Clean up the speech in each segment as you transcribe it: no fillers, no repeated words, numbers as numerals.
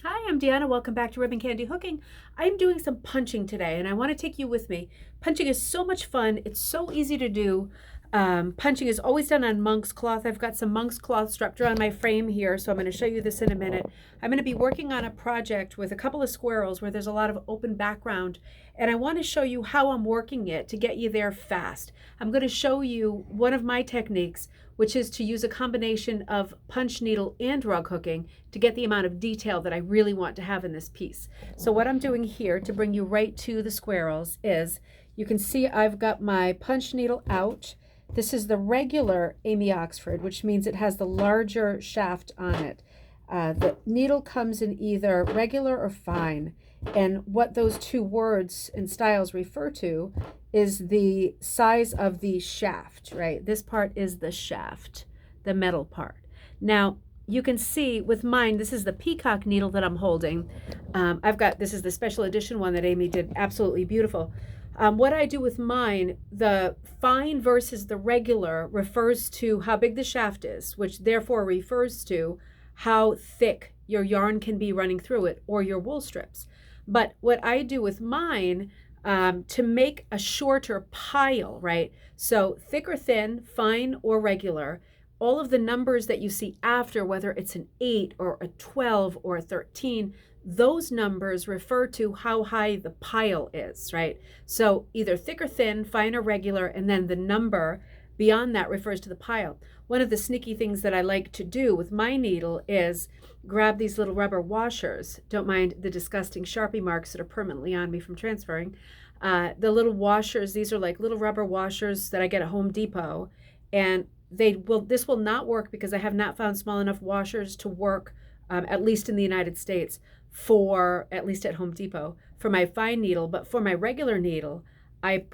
Hi, I'm Deanna. Welcome back to Ribbon Candy Hooking. I'm doing some punching today and I want to take you with me. Punching is so much fun. It's so easy to do. Punching is always done on monk's cloth. I've got some monk's cloth strapped around my frame here, so I'm going to show you this in a minute. I'm going to be working on a project with a couple of squirrels where there's a lot of open background, and I want to show you how I'm working it to get you there fast. I'm going to show you one of my techniques, which is to use a combination of punch needle and rug hooking to get the amount of detail that I really want to have in this piece. So what I'm doing here to bring you right to the squirrels is, you can see I've got my punch needle out. This is the regular Amy Oxford, which means it has the larger shaft on it. The needle comes in either regular or fine, and what those two words and styles refer to is the size of the shaft, right? This part is the shaft, the metal part. Now, you can see with mine, this is the peacock needle that I'm holding. This is the special edition one that Amy did absolutely beautiful. What I do with mine, the fine versus the regular refers to how big the shaft is, which therefore refers to how thick your yarn can be running through it, or your wool strips. But what I do with mine, to make a shorter pile, right? So thick or thin, fine or regular, all of the numbers that you see after, whether it's an 8 or a 12 or a 13, those numbers refer to how high the pile is, right? So either thick or thin, fine or regular, and then the number beyond that refers to the pile. One of the sneaky things that I like to do with my needle is grab these little rubber washers. Don't mind the disgusting Sharpie marks that are permanently on me from transferring. The little washers, these are like little rubber washers that I get at Home Depot, and this will not work because I have not found small enough washers to work, at least in the United States, at least at Home Depot, for my fine needle. But for my regular needle, I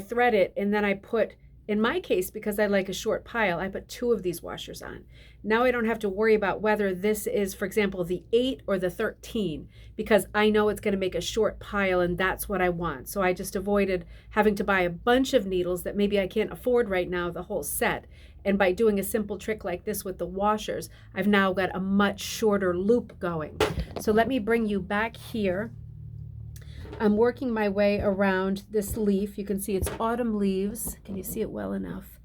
thread it, and then I put, in my case, because I like a short pile, I put 2 of these washers on. Now I don't have to worry about whether this is, for example, the 8 or the 13, because I know it's going to make a short pile and that's what I want. So I just avoided having to buy a bunch of needles that maybe I can't afford right now, the whole set. And by doing a simple trick like this with the washers, I've now got a much shorter loop going. So let me bring you back here. I'm working my way around this leaf. You can see it's autumn leaves. Can you see it well enough?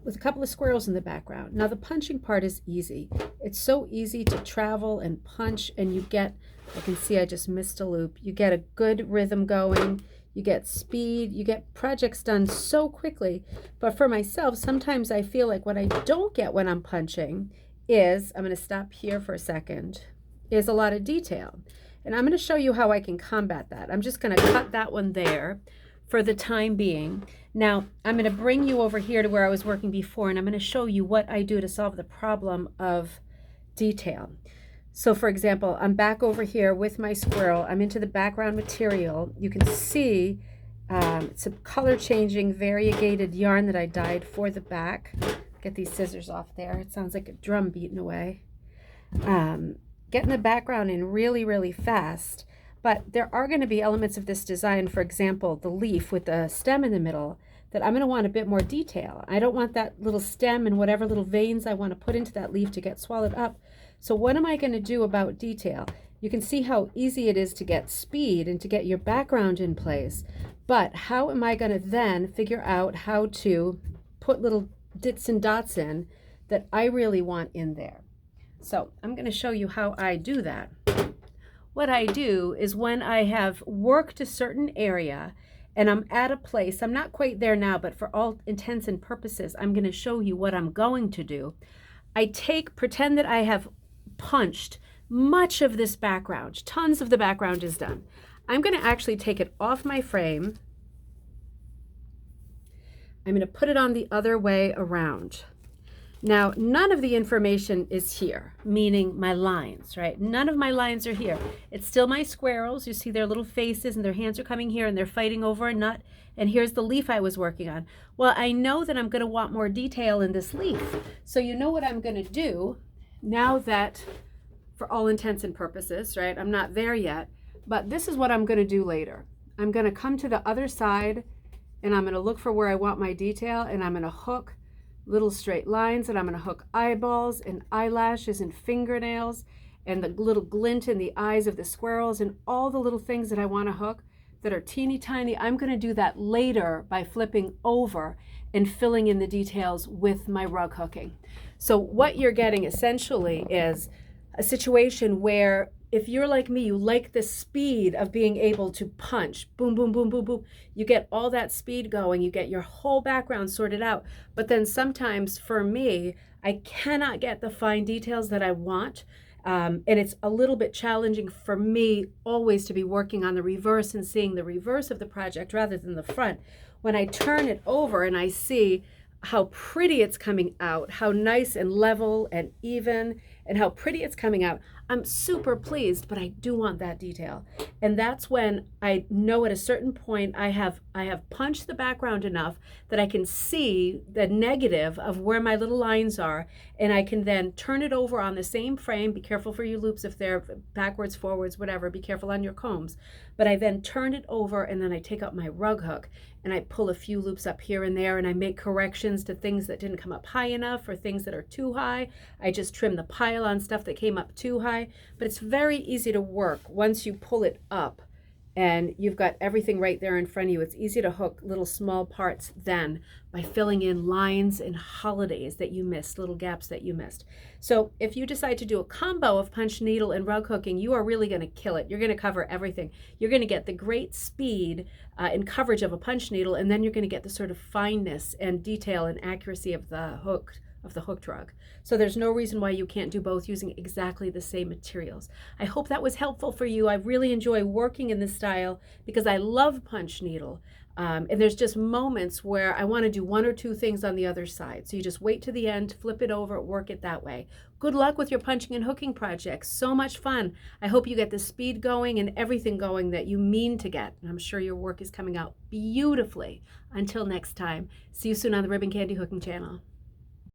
With a couple of squirrels in the background. Now the punching part is easy. It's so easy to travel and punch, and you get, I can see I just missed a loop. You get a good rhythm going. You get speed, you get projects done so quickly. But for myself, sometimes I feel like what I don't get when I'm punching is, I'm going to stop here for a second, is a lot of detail. And I'm going to show you how I can combat that. I'm just going to cut that one there for the time being. Now, I'm going to bring you over here to where I was working before, and I'm going to show you what I do to solve the problem of detail. So for example, I'm back over here with my squirrel. I'm into the background material. You can see it's a color changing variegated yarn that I dyed for the back. Get these scissors off there. It sounds like a drum beating away. Getting the background in really, really fast. But there are going to be elements of this design, for example, the leaf with the stem in the middle, that I'm going to want a bit more detail. I don't want that little stem and whatever little veins I want to put into that leaf to get swallowed up. So what am I going to do about detail? You can see how easy it is to get speed and to get your background in place. But how am I going to then figure out how to put little dits and dots in that I really want in there? So I'm going to show you how I do that. What I do is, when I have worked a certain area and I'm at a place, I'm not quite there now, but for all intents and purposes, I'm going to show you what I'm going to do. Pretend that I have punched much of this background. Tons of the background is done. I'm going to actually take it off my frame. I'm going to put it on the other way around. Now, none of the information is here, meaning my lines, right? None of my lines are here. It's still my squirrels. You see their little faces and their hands are coming here and they're fighting over a nut. And here's the leaf I was working on. Well, I know that I'm going to want more detail in this leaf. So you know what I'm going to do now that, for all intents and purposes, right? I'm not there yet, but this is what I'm going to do later. I'm going to come to the other side and I'm going to look for where I want my detail, and I'm going to hook little straight lines, and I'm going to hook eyeballs and eyelashes and fingernails, and the little glint in the eyes of the squirrels and all the little things that I want to hook that are teeny tiny. I'm going to do that later by flipping over and filling in the details with my rug hooking. So what you're getting essentially is a situation where if you're like me, you like the speed of being able to punch, boom, boom, boom, boom, boom. You get all that speed going, you get your whole background sorted out. But then sometimes for me, I cannot get the fine details that I want. And it's a little bit challenging for me always to be working on the reverse and seeing the reverse of the project rather than the front. When I turn it over and I see how pretty it's coming out, how nice and level and even, and how pretty it's coming out, I'm super pleased, but I do want that detail. And that's when I know at a certain point I have punched the background enough that I can see the negative of where my little lines are, and I can then turn it over on the same frame. Be careful for your loops if they're backwards, forwards, whatever. Be careful on your combs. But I then turn it over and then I take out my rug hook and I pull a few loops up here and there and I make corrections to things that didn't come up high enough or things that are too high. I just trim the pile on stuff that came up too high. But it's very easy to work once you pull it up and you've got everything right there in front of you. It's easy to hook little small parts then by filling in lines and holidays that you missed, little gaps that you missed. So if you decide to do a combo of punch needle and rug hooking, you are really going to kill it. You're going to cover everything. You're going to get the great speed and coverage of a punch needle, and then you're going to get the sort of fineness and detail and accuracy of the hooked rug. So there's no reason why you can't do both using exactly the same materials. I hope that was helpful for you. I really enjoy working in this style because I love punch needle. And there's just moments where I want to do one or two things on the other side. So you just wait to the end, flip it over, work it that way. Good luck with your punching and hooking projects. So much fun. I hope you get the speed going and everything going that you mean to get. And I'm sure your work is coming out beautifully. Until next time, see you soon on the Ribbon Candy Hooking channel.